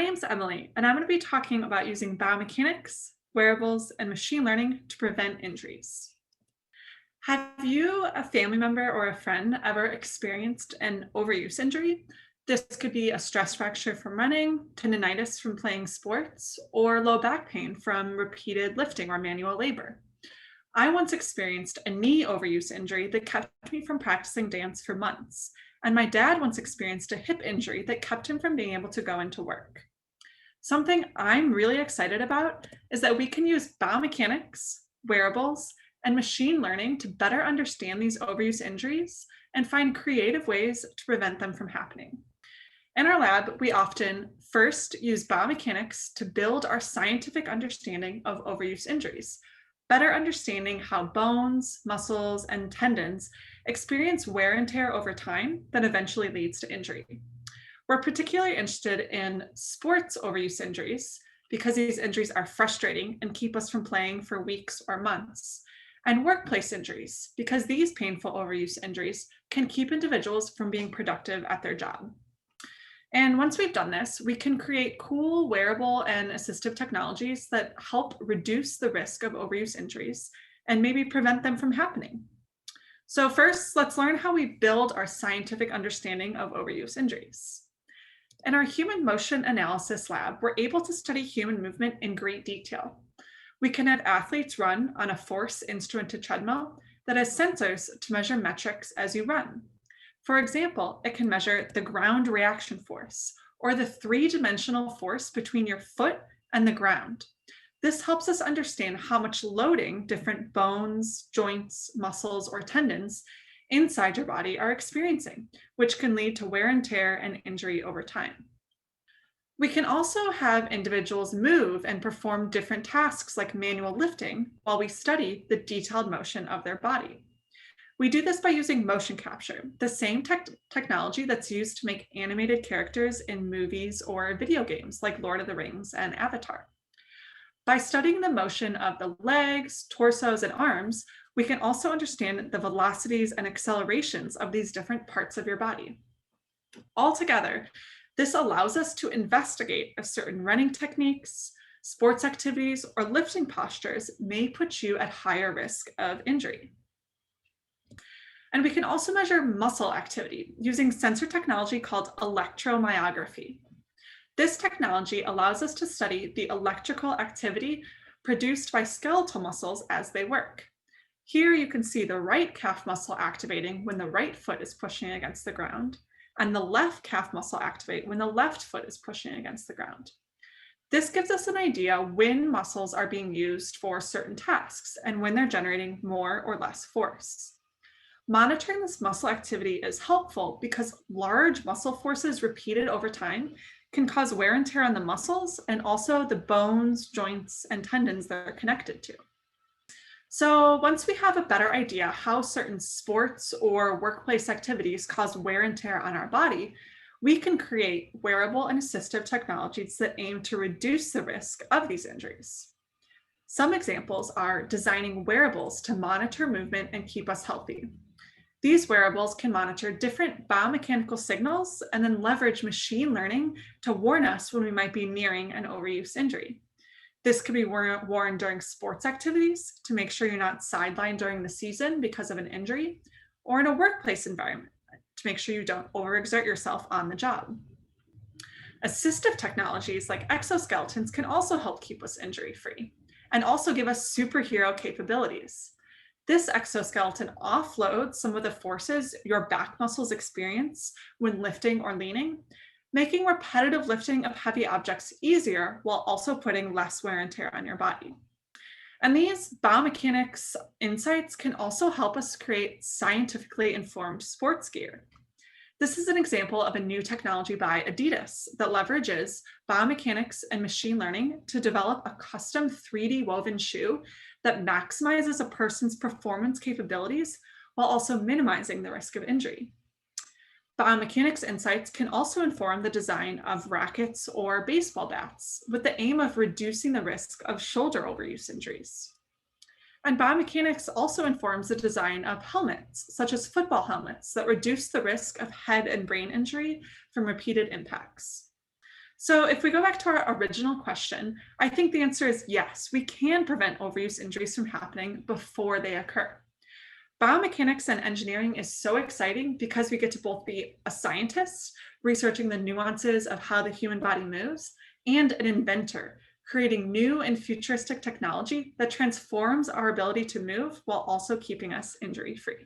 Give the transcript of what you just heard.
name's Emily, and I'm going to be talking about using biomechanics, wearables, and machine learning to prevent injuries. Have you, a family member, or a friend ever experienced an overuse injury? This could be a stress fracture from running, tendonitis from playing sports, or low back pain from repeated lifting or manual labor. I once experienced a knee overuse injury that kept me from practicing dance for months, and my dad once experienced a hip injury that kept him from being able to go into work. Something I'm really excited about is that we can use biomechanics, wearables, and machine learning to better understand these overuse injuries and find creative ways to prevent them from happening. In our lab, we often first use biomechanics to build our scientific understanding of overuse injuries, better understanding how bones, muscles, and tendons experience wear and tear over time that eventually leads to injury. We're particularly interested in sports overuse injuries because these injuries are frustrating and keep us from playing for weeks or months, and workplace injuries because these painful overuse injuries can keep individuals from being productive at their job. And once we've done this, we can create cool wearable and assistive technologies that help reduce the risk of overuse injuries and maybe prevent them from happening. So first, let's learn how we build our scientific understanding of overuse injuries. In our human motion analysis lab, we're able to study human movement in great detail. We can have athletes run on a force instrumented treadmill that has sensors to measure metrics as you run. For example, it can measure the ground reaction force, or the three-dimensional force between your foot and the ground. This helps us understand how much loading different bones, joints, muscles, or tendons inside your body are experiencing, which can lead to wear and tear and injury over time. We can also have individuals move and perform different tasks like manual lifting while we study the detailed motion of their body. We do this by using motion capture, the same technology that's used to make animated characters in movies or video games like Lord of the Rings and Avatar. By studying the motion of the legs, torsos, and arms, we can also understand the velocities and accelerations of these different parts of your body. Altogether, this allows us to investigate if certain running techniques, sports activities, or lifting postures may put you at higher risk of injury. And we can also measure muscle activity using sensor technology called electromyography. This technology allows us to study the electrical activity produced by skeletal muscles as they work. Here you can see the right calf muscle activating when the right foot is pushing against the ground, and the left calf muscle activate when the left foot is pushing against the ground. This gives us an idea when muscles are being used for certain tasks and when they're generating more or less force. Monitoring this muscle activity is helpful because large muscle forces repeated over time can cause wear and tear on the muscles and also the bones, joints, and tendons that are connected to. So once we have a better idea how certain sports or workplace activities cause wear and tear on our body, we can create wearable and assistive technologies that aim to reduce the risk of these injuries. Some examples are designing wearables to monitor movement and keep us healthy. These wearables can monitor different biomechanical signals and then leverage machine learning to warn us when we might be nearing an overuse injury. This could be worn during sports activities to make sure you're not sidelined during the season because of an injury, or in a workplace environment to make sure you don't overexert yourself on the job. Assistive technologies like exoskeletons can also help keep us injury-free and also give us superhero capabilities. This exoskeleton offloads some of the forces your back muscles experience when lifting or leaning, making repetitive lifting of heavy objects easier while also putting less wear and tear on your body. And these biomechanics insights can also help us create scientifically informed sports gear. This is an example of a new technology by Adidas that leverages biomechanics and machine learning to develop a custom 3D woven shoe that maximizes a person's performance capabilities while also minimizing the risk of injury. Biomechanics insights can also inform the design of rackets or baseball bats with the aim of reducing the risk of shoulder overuse injuries. And biomechanics also informs the design of helmets, such as football helmets, that reduce the risk of head and brain injury from repeated impacts. So, if we go back to our original question, I think the answer is yes, we can prevent overuse injuries from happening before they occur. Biomechanics and engineering is so exciting because we get to both be a scientist, researching the nuances of how the human body moves, and an inventor, creating new and futuristic technology that transforms our ability to move while also keeping us injury free.